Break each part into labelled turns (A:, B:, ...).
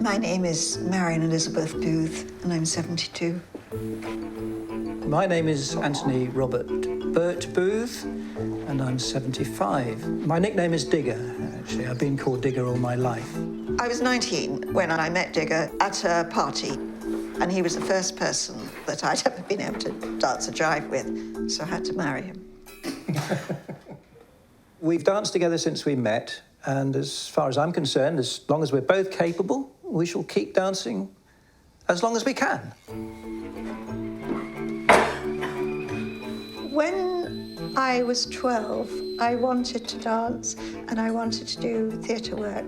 A: My name is Marion Elizabeth Booth, and I'm 72.
B: My name is Anthony Robert Burt Booth, and I'm 75. My nickname is Digger, actually. I've been called Digger all my life.
A: I was 19 when I met Digger at a party, and he was the first person that I'd ever been able to dance a jive with, so I had to marry him.
B: We've danced together since we met, and as far as I'm concerned, as long as we're both capable, we shall keep dancing as long as we can.
A: When I was 12, I wanted to dance and I wanted to do theatre work.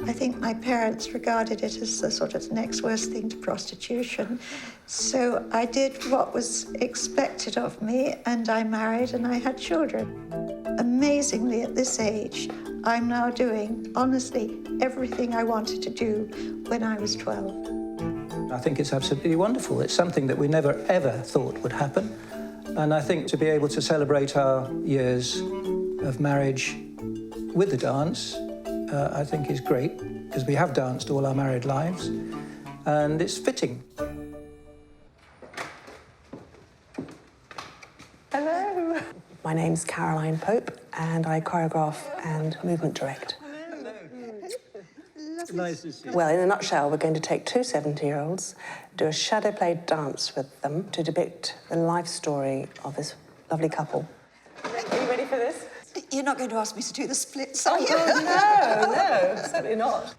A: I think my parents regarded it as the sort of next worst thing to prostitution. So I did what was expected of me, and I married and I had children. Amazingly, at this age, I'm now doing, honestly, everything I wanted to do when I was 12.
B: I think it's absolutely wonderful. It's something that we never, ever thought would happen. And I think to be able to celebrate our years of marriage with the dance, I think is great, because we have danced all our married lives, and it's fitting.
C: Hello. My name's Caroline Pope, and I choreograph and movement direct.
B: Hello. Nice to see you.
C: Well, in a nutshell, we're going to take two 70-year-olds, do a shadow play dance with them to depict the life story of this lovely couple. Are you ready for this?
A: You're not going to ask me to do the splits, are you?
C: Oh, no, certainly not.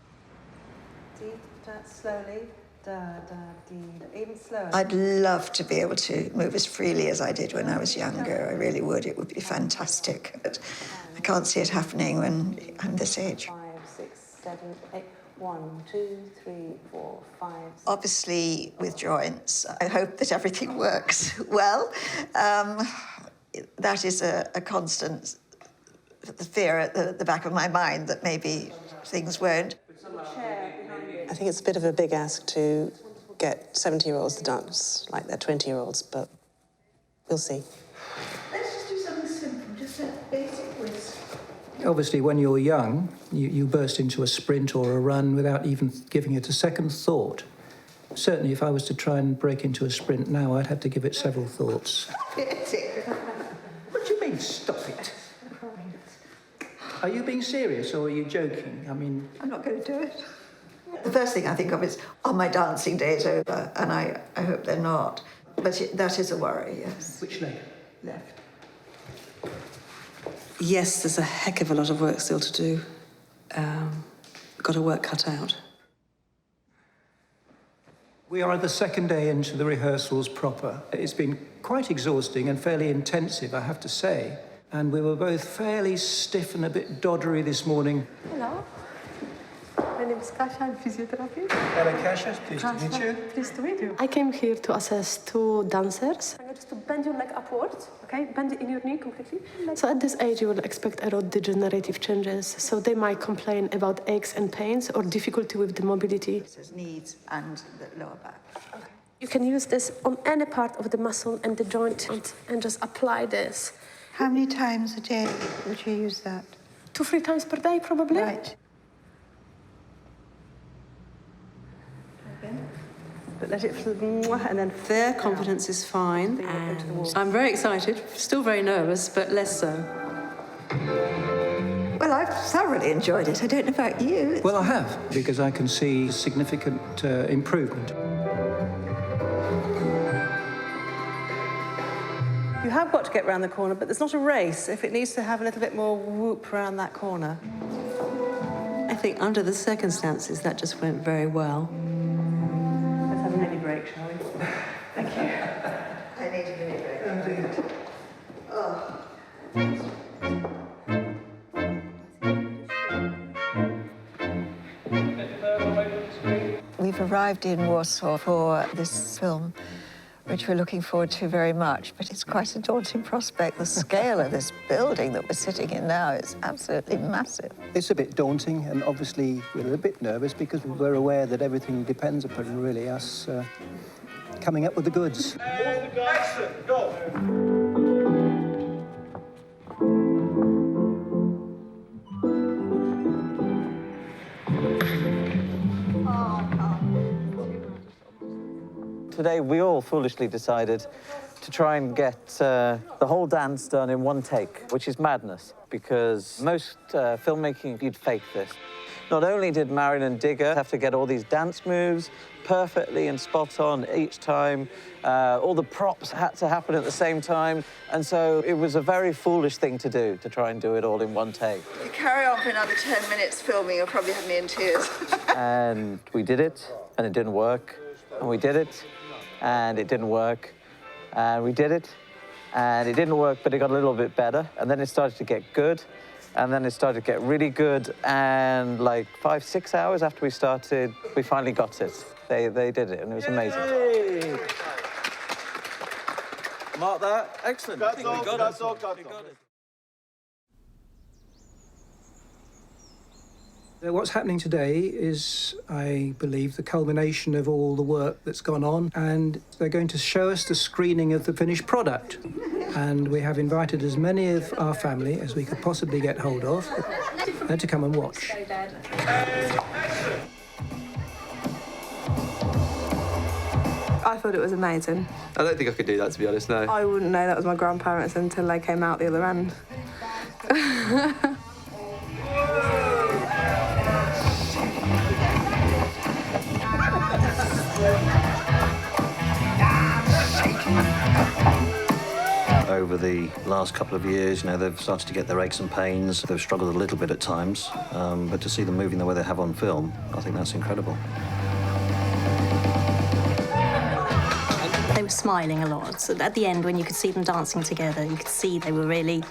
C: Deep, slowly. Da, da, dee, even slower.
A: I'd love to be able to move as freely as I did when I was younger. I really would. It would be fantastic. But I can't see it happening when I'm this age.
C: 5, 6, 7, 8. 1, 2, 3, 4, 5.
A: Obviously, with joints, I hope that everything works well. That is a constant fear at the back of my mind that maybe things won't.
C: I think it's a bit of a big ask to get 70-year-olds to dance like they're 20-year-olds, but we'll see.
A: Let's just do something simple, just a basic whisk.
B: Obviously, when you're young, you burst into a sprint or a run without even giving it a second thought. Certainly, if I was to try and break into a sprint now, I'd have to give it several thoughts. What do you mean, stop it? Are you being serious or are you joking? I mean...
A: I'm not going to do it. The first thing I think of is, are my dancing days over? And I hope they're not. But that is a worry, yes.
B: Which leg?
A: Left.
C: Yes, there's a heck of a lot of work still to do. Got our work cut out.
B: We are the second day into the rehearsals proper. It's been quite exhausting and fairly intensive, I have to say. And we were both fairly stiff and a bit doddery this morning.
D: Hello. My name is Kasia, I'm physiotherapist.
B: Hello, Kasia. Pleased to meet you.
D: Pleased to meet you. I came here to assess two dancers. I'm going just to bend your leg upwards, okay? Bend it in your knee completely. So at this age, you will expect a lot of degenerative changes. So they might complain about aches and pains or difficulty with the mobility.
A: It says knees and the lower back.
D: Okay. You can use this on any part of the muscle and the joint and just apply this.
A: How many times a day would you use that?
D: 2-3 times per day, probably.
A: Right.
C: But let it and then their confidence is fine. And I'm very excited, still very nervous, but less so.
A: Well, I've thoroughly enjoyed it. I don't know about you.
B: Well, I have, because I can see significant improvement.
C: You have got to get round the corner, but there's not a race if it needs to have a little bit more whoop around that corner. I think under the circumstances, that just went very well. Let's have a mini break, shall we? Thank you.
A: I need a mini break. Oh. We've arrived in Warsaw for this film, which we're looking forward to very much, but it's quite a daunting prospect. The scale of this building that we're sitting in now is absolutely massive.
B: It's a bit daunting, and obviously we're a bit nervous because we're aware that everything depends upon really us coming up with the goods.
E: Action, go! Today, we all foolishly decided to try and get the whole dance done in one take, which is madness, because most filmmaking, you'd fake this. Not only did Marion and Digger have to get all these dance moves perfectly and spot on each time, all the props had to happen at the same time, and so it was a very foolish thing to do, to try and do it all in one take.
F: If you carry on for another 10 minutes filming, you'll probably have me in tears.
E: And we did it, and it didn't work, and we did it, and it didn't work, and we did it, and it didn't work, but it got a little bit better, and then it started to get good, and then it started to get really good, and like 5-6 hours after we started, we finally got it. They did it, and it was amazing.
G: Yay! Mark that. Excellent. I think we got it.
B: What's happening today is, I believe, the culmination of all the work that's gone on, and they're going to show us the screening of the finished product. And we have invited as many of our family as we could possibly get hold of to come and watch.
H: I thought it was amazing.
G: I don't think I could do that, to be honest, no.
H: I wouldn't know that was my grandparents until they came out the other end.
I: Over the last couple of years, they've started to get their aches and pains. They've struggled a little bit at times, but to see them moving the way they have on film, I think that's incredible.
J: They were smiling a lot. So at the end, when you could see them dancing together, you could see they were really,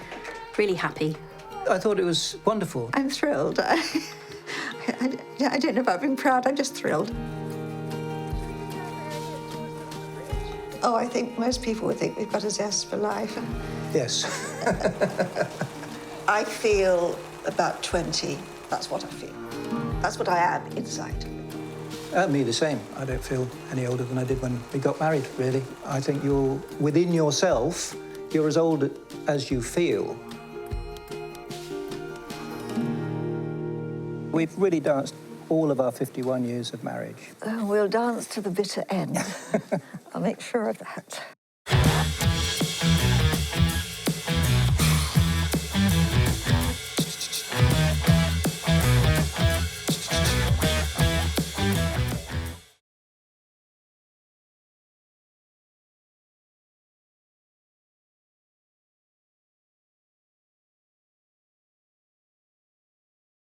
J: really happy.
B: I thought it was wonderful.
A: I'm thrilled. I don't know about being proud, I'm just thrilled. Oh, I think most people would think we've got a zest for life.
B: Yes.
A: I feel about 20. That's what I feel. That's what I am inside.
B: Me the same. I don't feel any older than I did when we got married, really. I think you're, within yourself, you're as old as you feel. We've really danced all of our 51 years of marriage.
A: We'll dance to the bitter end. I'll make sure of that.